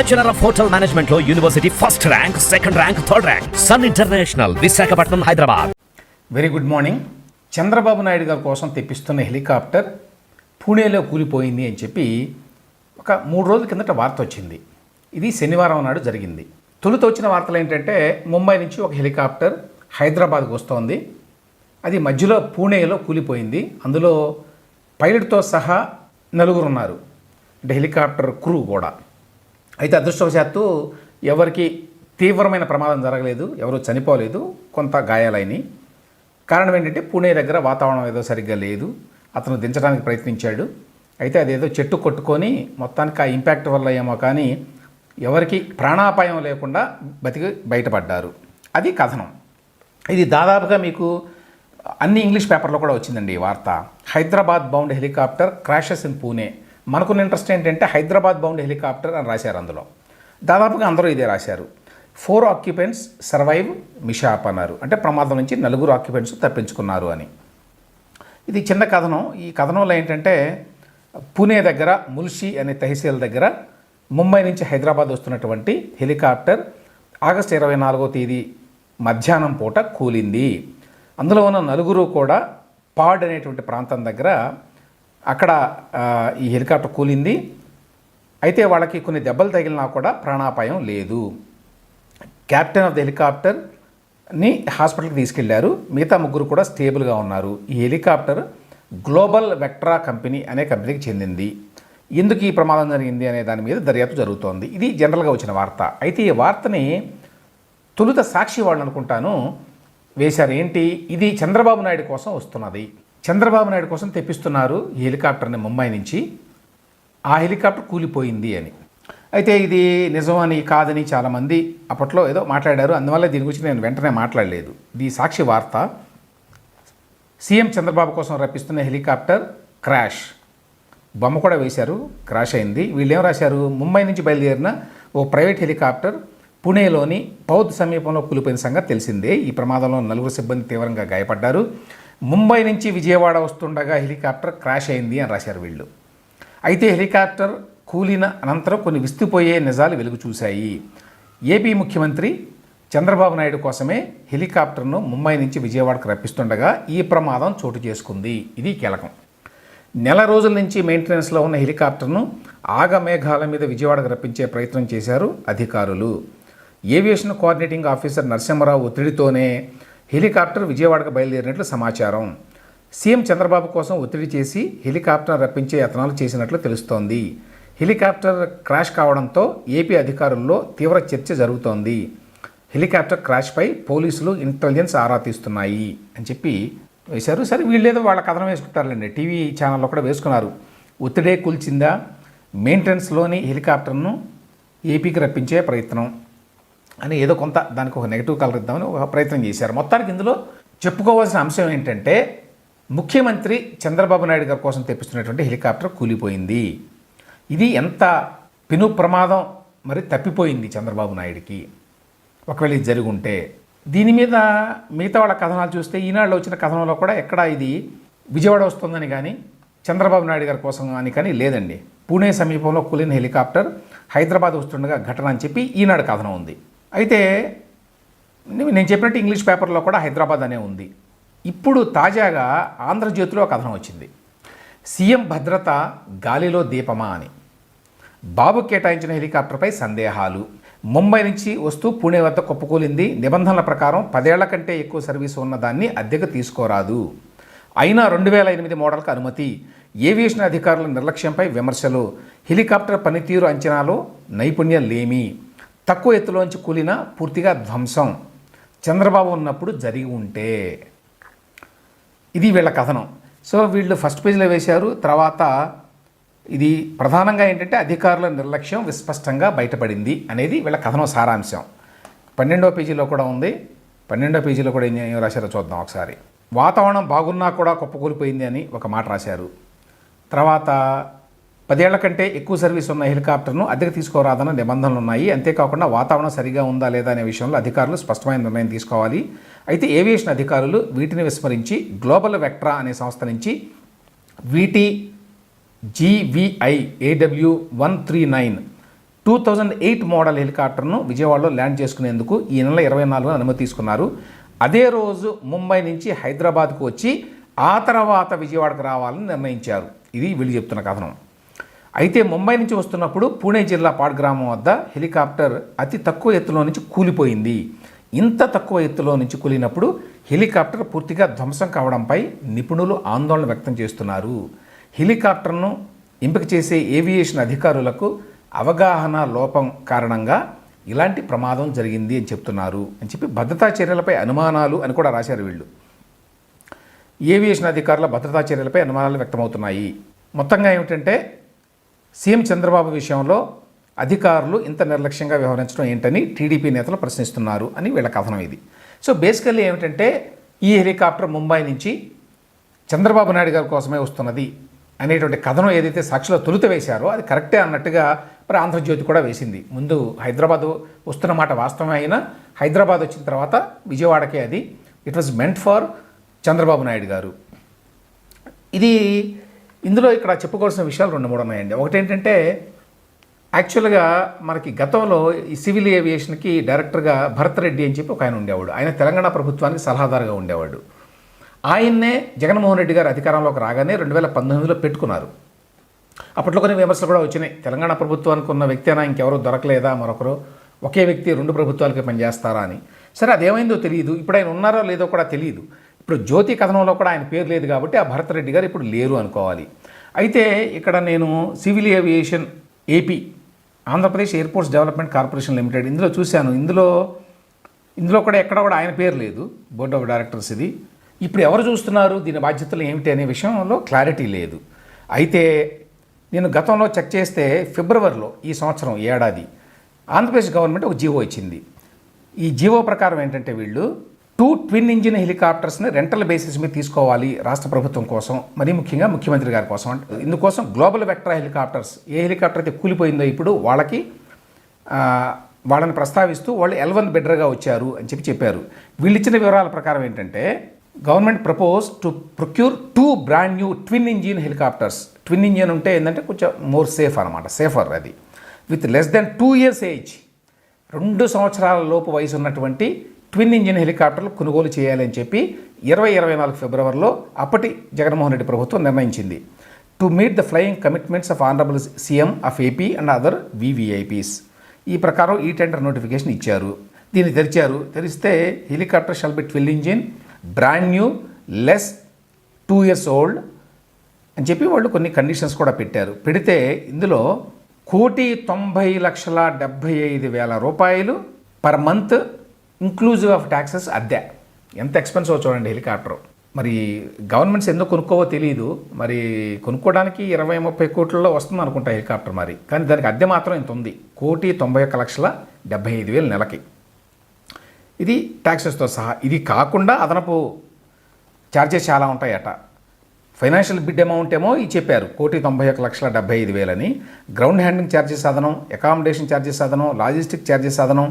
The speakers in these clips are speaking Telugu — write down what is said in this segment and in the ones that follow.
బ్యాచులర్ ఆఫ్ హోటల్ మేనేజ్మెంట్ లో university first rank, second rank, third rank. Sun International, Visakhapatnam, Hyderabad. Very good morning. Chandrababu Naidu గారి కోసం తెప్పిస్తున్న హెలికాప్టర్ పూణేలో కూలిపోయింది అని చెప్పి ఒక 3 రోజుల కిందట వార్త వచ్చింది. ఇది శనివారం నాడు జరిగింది. తొలుత వచ్చిన వార్తలు ఏంటంటే ముంబై నుంచి ఒక హెలికాప్టర్ హైదరాబాద్కు వస్తోంది. అది మధ్యలో పూణేలో కూలిపోయింది. అందులో పైలట్తో సహా 4 ఉన్నారు, అంటే హెలికాప్టర్ క్రూ కూడా. అయితే అదృష్టవశాత్తు ఎవరికి తీవ్రమైన ప్రమాదం జరగలేదు, ఎవరు చనిపోలేదు, కొంత గాయాలైనవి. కారణం ఏంటంటే పూణే దగ్గర వాతావరణం ఏదో సరిగ్గా లేదు. అతను దించడానికి ప్రయత్నించాడు. అయితే అదేదో చెట్టు కొట్టుకొని మొత్తానికి ఆ ఇంపాక్ట్ వల్ల ఏమో కానీ ఎవరికి ప్రాణాపాయం లేకుండా బతికి బయటపడ్డారు. అది కథనం. ఇది దాదాపుగా మీకు అన్ని ఇంగ్లీష్ పేపర్లో కూడా వచ్చిందండి ఈ వార్త. Hyderabad bound helicopter crashes in Pune. మనకున్న ఇంట్రెస్ట్ ఏంటంటే హైదరాబాద్ బౌండ్ హెలికాప్టర్ అని రాశారు. అందులో దాదాపుగా అందరూ ఇదే రాశారు. 4 ఆక్యుపెంట్స్ సర్వైవ్ మిషాప్ అన్నారు. అంటే ప్రమాదం నుంచి 4 ఆక్యుపెంట్స్ తప్పించుకున్నారు అని. ఇది చిన్న కథనం. ఈ కథనంలో ఏంటంటే పూణే దగ్గర ముల్షి అనే తహసీల్ దగ్గర ముంబై నుంచి హైదరాబాద్ వస్తున్నటువంటి హెలికాప్టర్ ఆగస్టు 24వ తేదీ మధ్యాహ్నం పూట కూలింది. అందులో ఉన్న 4 కూడా పాడ్ అనేటువంటి ప్రాంతం దగ్గర అక్కడ ఈ హెలికాప్టర్ కూలింది. అయితే వాళ్ళకి కొన్ని దెబ్బలు తగిలినా కూడా ప్రాణాపాయం లేదు. కెప్టెన్ ఆఫ్ ద హెలికాప్టర్ని హాస్పిటల్కి తీసుకెళ్లారు. మిగతా 3 కూడా స్టేబుల్గా ఉన్నారు. ఈ హెలికాప్టర్ గ్లోబల్ వెక్ట్రా కంపెనీ అనే కంపెనీకి చెందింది. ఎందుకు ఈ ప్రమాదం జరిగింది అనే దాని మీద దర్యాప్తు జరుగుతోంది. ఇది జనరల్గా వచ్చిన వార్త. అయితే ఈ వార్తని తొలుత సాక్షి వాళ్ళు అనుకుంటాను వేశారు. ఏంటి ఇది చంద్రబాబు నాయుడు కోసం వస్తున్నది, చంద్రబాబు నాయుడు కోసం తెప్పిస్తున్నారు ఈ హెలికాప్టర్ని ముంబై నుంచి, ఆ హెలికాప్టర్ కూలిపోయింది అని. అయితే ఇది నిజమని కాదని చాలామంది అప్పట్లో ఏదో మాట్లాడారు. అందువల్ల దీని గురించి నేను వెంటనే మాట్లాడలేదు. ఇది సాక్షి వార్త. సీఎం చంద్రబాబు కోసం రప్పిస్తున్న హెలికాప్టర్ క్రాష్, బొమ్మ కూడా వేశారు, క్రాష్ అయింది. వీళ్ళు ఏం రాశారు, ముంబై నుంచి బయలుదేరిన ఓ ప్రైవేట్ హెలికాప్టర్ పుణేలోని పౌద్ సమీపంలో కూలిపోయిన సంగతి తెలిసిందే. ఈ ప్రమాదంలో 4 సిబ్బంది తీవ్రంగా గాయపడ్డారు. ముంబై నుంచి విజయవాడ వస్తుండగా హెలికాప్టర్ క్రాష్ అయింది అని రాశారు వీళ్ళు. అయితే హెలికాప్టర్ కూలిన అనంతరం కొన్ని విస్తుపోయే నిజాలు వెలుగు చూశాయి. ఏపీ ముఖ్యమంత్రి చంద్రబాబు నాయుడు కోసమే హెలికాప్టర్ను ముంబై నుంచి విజయవాడకు రప్పిస్తుండగా ఈ ప్రమాదం చోటు చేసుకుంది. ఇది కీలకం. 1 రోజుల నుంచి మెయింటెనెన్స్లో ఉన్న హెలికాప్టర్ను ఆగమేఘాల మీద విజయవాడకు రప్పించే ప్రయత్నం చేశారు అధికారులు. ఏవియేషన్ కోఆర్డినేటింగ్ ఆఫీసర్ నరసింహరావు ఒత్తిడితోనే హెలికాప్టర్ విజయవాడకు బయలుదేరినట్లు సమాచారం. సీఎం చంద్రబాబు కోసం ఒత్తిడి చేసి హెలికాప్టర్ రప్పించే యత్నాలు చేసినట్లు తెలుస్తోంది. హెలికాప్టర్ క్రాష్ కావడంతో ఏపీ అధికారుల్లో తీవ్ర చర్చ జరుగుతోంది. హెలికాప్టర్ క్రాష్పై పోలీసులు ఇంటెలిజెన్స్ ఆరా తీస్తున్నాయి అని చెప్పి వేశారు. సరే వీళ్ళేదో వాళ్ళ కథనం వేసుకుంటారులేండి. టీవీ ఛానల్లో కూడా వేసుకున్నారు. ఒత్తిడే కూల్చిందా, మెయింటెనెన్స్లోని హెలికాప్టర్ను ఏపీకి రప్పించే ప్రయత్నం అని ఏదో కొంత దానికి ఒక నెగిటివ్ కలర్ ఇద్దామని ఒక ప్రయత్నం చేశారు. మొత్తానికి ఇందులో చెప్పుకోవాల్సిన అంశం ఏంటంటే ముఖ్యమంత్రి చంద్రబాబు నాయుడు గారి కోసం తెప్పిస్తున్నటువంటి హెలికాప్టర్ కూలిపోయింది. ఇది ఎంత పెను ప్రమాదం, మరి తప్పిపోయింది చంద్రబాబు నాయుడికి ఒకవేళ ఇది జరిగి ఉంటే. దీని మీద మిగతా వాళ్ళ కథనాలు చూస్తే ఈనాడులో వచ్చిన కథనంలో కూడా ఎక్కడ ఇది విజయవాడ వస్తుందని కానీ చంద్రబాబు నాయుడు గారి కోసం అని కానీ లేదండి. పూణే సమీపంలో కూలిన హెలికాప్టర్ హైదరాబాద్ వస్తుండగా ఘటన అని చెప్పి ఈనాడు కథనం ఉంది. అయితే నేను చెప్పినట్టు ఇంగ్లీష్ పేపర్లో కూడా హైదరాబాద్ అనే ఉంది. ఇప్పుడు తాజాగా ఆంధ్రజ్యోతిలో కథనం వచ్చింది. సీఎం భద్రత గాలిలో దీపమా అని. బాబు కేటాయించిన హెలికాప్టర్పై సందేహాలు. ముంబై నుంచి వస్తూ పూణే వద్ద కుప్పకూలింది. నిబంధనల ప్రకారం 10 ఏళ్ల కంటే ఎక్కువ సర్వీసు ఉన్న దాన్ని అద్దెకు తీసుకోరాదు. అయినా 2008 మోడల్కు అనుమతి. ఏవియేషన్ అధికారుల నిర్లక్ష్యంపై విమర్శలు. హెలికాప్టర్ పనితీరు అంచనాలో నైపుణ్యం లేమి. తక్కువ ఎత్తులోంచి కూలిన పూర్తిగా ధ్వంసం. చంద్రబాబు ఉన్నప్పుడు జరిగి ఉంటే. ఇది వీళ్ళ కథనం. సో వీళ్ళు ఫస్ట్ పేజీలో వేశారు. తర్వాత ఇది ప్రధానంగా ఏంటంటే అధికారుల నిర్లక్ష్యం విస్పష్టంగా బయటపడింది అనేది వీళ్ళ కథనం సారాంశం. 12వ పేజీలో కూడా ఉంది. 12వ పేజీలో కూడా ఏం రాశారో చూద్దాం ఒకసారి. వాతావరణం బాగున్నా కూడా కుప్పకూలిపోయింది అని ఒక మాట రాశారు. తర్వాత 10 ఏళ్ల కంటే ఎక్కువ సర్వీస్ ఉన్న హెలికాప్టర్ను అద్దెకు తీసుకోరాదన్న నిబంధనలు ఉన్నాయి. అంతేకాకుండా వాతావరణం సరిగా ఉందా లేదా అనే విషయంలో అధికారులు స్పష్టమైన నిర్ణయం తీసుకోవాలి. అయితే ఏవియేషన్ అధికారులు వీటిని విస్మరించి గ్లోబల్ వెక్ట్రా అనే సంస్థ నుంచి వీటి GVI AW139 2008 మోడల్ హెలికాప్టర్ను విజయవాడలో ల్యాండ్ చేసుకునేందుకు ఈ నెల 24న అనుమతి తీసుకున్నారు. అదే రోజు ముంబై నుంచి హైదరాబాద్కు వచ్చి ఆ తర్వాత విజయవాడకు రావాలని నిర్ణయించారు. ఇది వీళ్ళు చెప్తున్న కథనం. అయితే ముంబై నుంచి వస్తున్నప్పుడు పూణే జిల్లా పాడ్ గ్రామం వద్ద హెలికాప్టర్ అతి తక్కువ ఎత్తులో నుంచి కూలిపోయింది. ఇంత తక్కువ ఎత్తులో నుంచి కూలినప్పుడు హెలికాప్టర్ పూర్తిగా ధ్వంసం కావడంపై నిపుణులు ఆందోళన వ్యక్తం చేస్తున్నారు. హెలికాప్టర్ను ఎంపిక చేసే ఏవియేషన్ అధికారులకు అవగాహన లోపం కారణంగా ఇలాంటి ప్రమాదం జరిగింది అని చెప్తున్నారు అని చెప్పి భద్రతా చర్యలపై అనుమానాలు అని కూడా రాశారు వీళ్ళు. ఏవియేషన్ అధికారుల భద్రతా చర్యలపై అనుమానాలు వ్యక్తమవుతున్నాయి. మొత్తంగా ఏమిటంటే సీఎం చంద్రబాబు విషయంలో అధికారులు ఇంత నిర్లక్ష్యంగా వ్యవహరించడం ఏంటని టీడీపీ నేతలు ప్రశ్నిస్తున్నారు అని వీళ్ళ కథనం ఇది. సో బేసికల్లీ ఏమిటంటే ఈ హెలికాప్టర్ ముంబై నుంచి చంద్రబాబు నాయుడు గారి కోసమే వస్తున్నది అనేటువంటి కథనం ఏదైతే సాక్షిలో తొలుత వేశారో అది కరెక్టే అన్నట్టుగా మరి ఆంధ్రజ్యోతి కూడా వేసింది. ముందు హైదరాబాద్ వస్తున్న మాట వాస్తవమే అయినా హైదరాబాద్ వచ్చిన తర్వాత విజయవాడకే అది it was meant for Chandrababu Naidu గారు. ఇందులో ఇక్కడ చెప్పుకోవాల్సిన విషయాలు 2-3 ఉన్నాయండి. ఒకటి ఏంటంటే యాక్చువల్గా మనకి గతంలో ఈ సివిల్ ఏవియేషన్కి డైరెక్టర్గా భరత్ రెడ్డి అని చెప్పి ఒక ఆయన ఉండేవాడు. ఆయన తెలంగాణ ప్రభుత్వానికి సలహాదారుగా ఉండేవాడు. ఆయన్నే జగన్మోహన్ రెడ్డి గారు అధికారంలోకి రాగానే 2019లో పెట్టుకున్నారు. అప్పట్లో కొన్ని విమర్శలు కూడా వచ్చినాయి. తెలంగాణ ప్రభుత్వానికి ఉన్న వ్యక్తి అయినా ఇంకెవరో దొరకలేదా, మరొకరు ఒకే వ్యక్తి 2 ప్రభుత్వాలకి పనిచేస్తారా అని. సరే అదేమైందో తెలియదు. ఇప్పుడు ఆయన ఉన్నారో లేదో కూడా తెలియదు. ఇప్పుడు జ్యోతి కథనంలో కూడా ఆయన పేరు లేదు కాబట్టి ఆ భరత్ రెడ్డి గారు ఇప్పుడు లేరు అనుకోవాలి. అయితే ఇక్కడ నేను civil aviation AP Andhra Pradesh airports development corporation limited ఇందులో చూశాను. ఇందులో కూడా ఎక్కడ కూడా ఆయన పేరు లేదు. బోర్డ్ ఆఫ్ డైరెక్టర్స్ ఇది. ఇప్పుడు ఎవరు చూస్తున్నారు, దీని బాధ్యతలు ఏమిటి అనే విషయంలో క్లారిటీ లేదు. అయితే నేను గతంలో చెక్ చేస్తే ఫిబ్రవరిలో ఈ సంవత్సరం ఏడాది ఆంధ్రప్రదేశ్ గవర్నమెంట్ ఒక జీవో ఇచ్చింది. ఈ జీవో ప్రకారం ఏంటంటే వీళ్ళు 2 ట్విన్ ఇంజిన్ హెలికాప్టర్స్ని రెంటల్ బేసిస్ మీద తీసుకోవాలి రాష్ట్ర ప్రభుత్వం కోసం, మరీ ముఖ్యంగా ముఖ్యమంత్రి గారి కోసం. ఇందుకోసం గ్లోబల్ వెక్టర్ హెలికాప్టర్స్ ఏ హెలికాప్టర్ అయితే కూలిపోయిందో ఇప్పుడు వాళ్ళని ప్రస్తావిస్తూ వాళ్ళు L1 బిడ్డర్గా వచ్చారు అని చెప్పారు. వీళ్ళు ఇచ్చిన వివరాల ప్రకారం ఏంటంటే government propose to procure 2 brand new twin engine helicopters. Twin engine ఉంటే ఏంటంటే కొంచెం మోర్ సేఫ్ అనమాట, సేఫర్ అది. With less than 2 years age, 2 సంవత్సరాల లోపు వయసు ఉన్నటువంటి ట్విన్ ఇంజిన్ హెలికాప్టర్లు కొనుగోలు చేయాలని చెప్పి 2024 ఫిబ్రవరిలో అప్పటి జగన్మోహన్ రెడ్డి ప్రభుత్వం నిర్ణయించింది. To meet the flying commitments of honourable CM of AP and other VVIPs. ఈ ప్రకారం ఈ టెండర్ నోటిఫికేషన్ ఇచ్చారు. దీన్ని తెరిస్తే helicopter shall be twin engine brand new less 2 years old అని చెప్పి వాళ్ళు కొన్ని కండిషన్స్ కూడా పెట్టారు. పెడితే ఇందులో 1,90,75,000 రూపాయలు per month inclusive of taxes అద్దె. ఎంత ఎక్స్పెన్సివ్ చూడండి హెలికాప్టర్. మరి గవర్నమెంట్స్ ఎందుకు కొనుక్కోవో తెలియదు. మరి కొనుక్కోవడానికి 20-30 కోట్లలో వస్తుంది అనుకుంటా హెలికాప్టర్ మరి. కానీ దానికి అద్దె మాత్రం ఇంత ఉంది, 1,91,75,000 నెలకి. ఇది ట్యాక్సెస్తో సహా. ఇది కాకుండా అదనపు ఛార్జెస్ చాలా ఉంటాయట. ఫైనాన్షియల్ బిడ్ అమౌంట్ ఏమో ఇది చెప్పారు 1,91,75,000 అని. గ్రౌండ్ హ్యాండింగ్ ఛార్జెస్ అదనం, అకామిడేషన్ ఛార్జెస్ అదనం, లాజిస్టిక్ ఛార్జెస్ అదనం,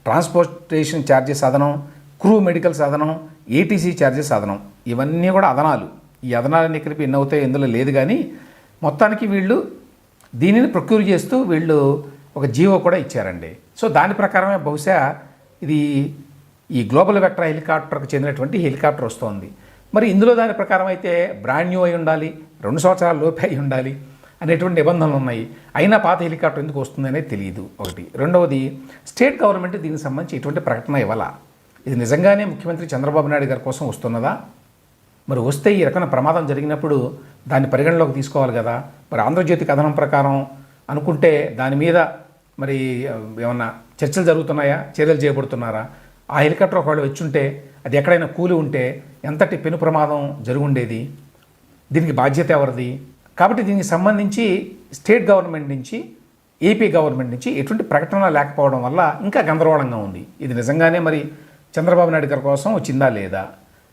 ట్రాన్స్పోర్టేషన్ ఛార్జెస్ అదనం, క్రూ మెడికల్స్ అదనం, ఏటీసీ ఛార్జెస్ అదనం. ఇవన్నీ కూడా అదనాలు. ఈ అదనాలన్నీ కలిపి ఎన్ని అవుతాయో ఇందులో లేదు. కానీ మొత్తానికి వీళ్ళు దీనిని ప్రొక్యూర్ చేస్తూ వీళ్ళు ఒక జీవో కూడా ఇచ్చారండి. సో దాని ప్రకారమే బహుశా ఇది ఈ గ్లోబల్ వెక్టర్ హెలికాప్టర్కి చెందినటువంటి హెలికాప్టర్ వస్తోంది. మరి ఇందులో దాని ప్రకారం అయితే బ్రాండ్ న్యూ అయి ఉండాలి, 2 సంవత్సరాల లోపే అయి ఉండాలి అనేటువంటి నిబంధనలు ఉన్నాయి. అయినా పాత హెలికాప్టర్ ఎందుకు వస్తుంది అనేది తెలియదు ఒకటి. రెండవది, స్టేట్ గవర్నమెంట్ దీనికి సంబంధించి ఎటువంటి ప్రకటన ఇవ్వాలా. ఇది నిజంగానే ముఖ్యమంత్రి చంద్రబాబు నాయుడు గారి కోసం వస్తున్నదా? మరి వస్తే ఈ రకమైన ప్రమాదం జరిగినప్పుడు దాన్ని పరిగణలోకి తీసుకోవాలి కదా. మరి ఆంధ్రజ్యోతి కథనం ప్రకారం అనుకుంటే దాని మీద మరి ఏమన్నా చర్చలు జరుగుతున్నాయా, చర్యలు చేయబడుతున్నారా? ఆ హెలికాప్టర్ ఒకవేళ వచ్చుంటే అది ఎక్కడైనా కూలి ఉంటే ఎంతటి పెను ప్రమాదం జరుగుండేది? దీనికి బాధ్యత ఎవరిది? కాబట్టి దీనికి సంబంధించి స్టేట్ గవర్నమెంట్ నుంచి, ఏపీ గవర్నమెంట్ నుంచి ఎటువంటి ప్రకటన లేకపోవడం వల్ల ఇంకా గందరగోళంగా ఉంది. ఇది నిజంగానే మరి చంద్రబాబు నాయుడు గారి కోసం వచ్చిందా లేదా?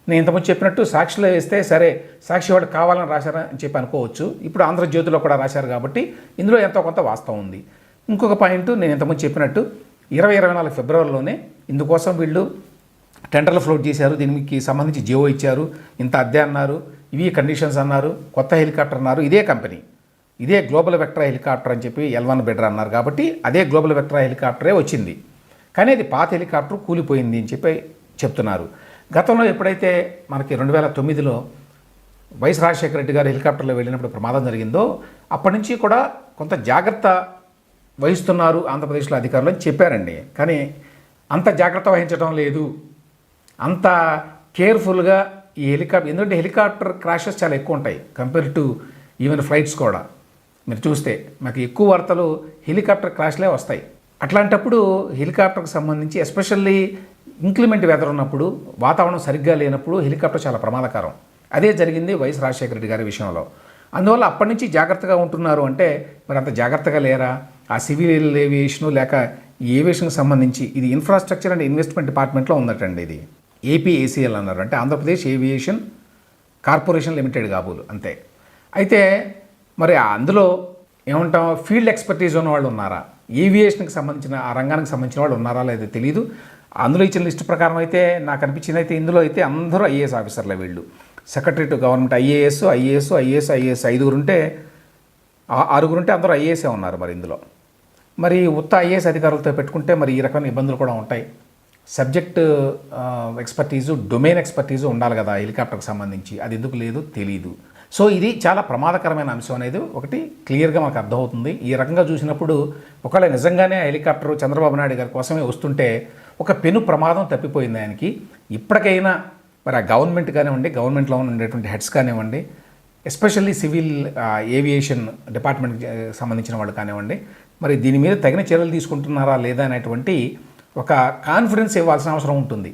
నేను ఇంతకుముందు చెప్పినట్టు సాక్షిలో వేస్తే సరే సాక్షి వాడు కావాలని రాశారా అని చెప్పి అనుకోవచ్చు. ఇప్పుడు ఆంధ్రజ్యోతిలో కూడా రాశారు కాబట్టి ఇందులో ఎంతో కొంత వాస్తవం ఉంది. ఇంకొక పాయింట్, నేను ఇంతకుముందు చెప్పినట్టు 2024 ఫిబ్రవరిలోనే ఇందుకోసం వీళ్ళు టెండర్లు ఫ్లోట్ చేశారు. దీనికి సంబంధించి జీవో ఇచ్చారు. ఇంత అద్దె అన్నారు, ఇవి కండిషన్స్ అన్నారు, కొత్త హెలికాప్టర్ అన్నారు. ఇదే కంపెనీ ఇదే గ్లోబల్ వెక్టర్ హెలికాప్టర్ అని చెప్పి L1 బిడ్డర్ అన్నారు కాబట్టి అదే గ్లోబల్ వెక్టర్ హెలికాప్టరే వచ్చింది. కానీ అది పాత హెలికాప్టర్ కూలిపోయింది అని చెప్పి చెప్తున్నారు. గతంలో ఎప్పుడైతే మనకి 2009లో వైఎస్ రాజశేఖర రెడ్డి గారు హెలికాప్టర్లో వెళ్ళినప్పుడు ప్రమాదం జరిగిందో అప్పటి నుంచి కూడా కొంత జాగ్రత్త వహిస్తున్నారు ఆంధ్రప్రదేశ్లో అధికారులు అని చెప్పారండి. కానీ అంత జాగ్రత్త వహించడం లేదు, అంత కేర్ఫుల్గా ఈ హెలికాప్టర్, ఎందుకంటే హెలికాప్టర్ క్రాషెస్ చాలా ఎక్కువ ఉంటాయి కంపేర్ టు ఈవెన్ ఫ్లైట్స్ కూడా. మీరు చూస్తే మాకు ఎక్కువ వార్తలు హెలికాప్టర్ క్రాష్లే వస్తాయి. అట్లాంటప్పుడు హెలికాప్టర్కి సంబంధించి ఎస్పెషల్లీ ఇంక్లిమెంట్ వెదర్ ఉన్నప్పుడు, వాతావరణం సరిగ్గా లేనప్పుడు హెలికాప్టర్ చాలా ప్రమాదకరం. అదే జరిగింది వైఎస్ రాజశేఖర రెడ్డి గారి విషయంలో. అందువల్ల అప్పటి నుంచి జాగ్రత్తగా ఉంటున్నారు అంటే మరి అంత జాగ్రత్తగా లేరా? ఆ సివిల్ ఏవియేషన్ లేక ఈ ఏవియేషన్కి సంబంధించి ఇది ఇన్ఫ్రాస్ట్రక్చర్ అండ్ ఇన్వెస్ట్మెంట్ డిపార్ట్మెంట్లో ఉందటండి. ఇది APACL అన్నారు, అంటే ఆంధ్రప్రదేశ్ ఏవియేషన్ కార్పొరేషన్ లిమిటెడ్ కాబోలు అంతే. అయితే మరి అందులో ఏమంటాం, ఫీల్డ్ ఎక్స్పర్టీస్ ఉన్న వాళ్ళు ఉన్నారా, ఏవియేషన్కి సంబంధించిన ఆ రంగానికి సంబంధించిన వాళ్ళు ఉన్నారా లేదో తెలియదు. అందులో ఇచ్చిన లిస్టు ప్రకారం అయితే నాకు అనిపించింది అయితే ఇందులో అయితే అందరూ ఐఏఎస్ ఆఫీసర్లే. వీళ్ళు సెక్రటరీ టు గవర్నమెంట్ ఐఏఎస్ 5 ఉంటే 6 ఉంటే అందరూ ఐఏఎస్ఏ ఉన్నారు. మరి ఇందులో మరి ఉత్త ఐఏఎస్ అధికారులతో పెట్టుకుంటే మరి ఈ రకమైన ఇబ్బందులు కూడా ఉంటాయి. సబ్జెక్ట్ ఎక్స్పర్టీజు, డొమైన్ ఎక్స్పర్టీజు ఉండాలి కదా హెలికాప్టర్కి సంబంధించి, అది ఎందుకు లేదు తెలీదు. సో ఇది చాలా ప్రమాదకరమైన అంశం అనేది ఒకటి క్లియర్గా మనకు అర్థమవుతుంది. ఈ రకంగా చూసినప్పుడు ఒకవేళ నిజంగానే హెలికాప్టర్ చంద్రబాబు నాయుడు గారి కోసమే వస్తుంటే ఒక పెను ప్రమాదం తప్పిపోయింది ఆయనకి. ఇప్పటికైనా మరి ఆ గవర్నమెంట్ కానివ్వండి, గవర్నమెంట్లో ఉండేటువంటి హెడ్స్ కానివ్వండి, ఎస్పెషల్లీ సివిల్ ఏవియేషన్ డిపార్ట్మెంట్కి సంబంధించిన వాళ్ళు కానివ్వండి, మరి దీని మీద తగిన చర్యలు తీసుకుంటున్నారా లేదా అనేటువంటి ఒక కాన్ఫిడెన్స్ ఇవ్వాల్సిన అవసరం ఉంటుంది.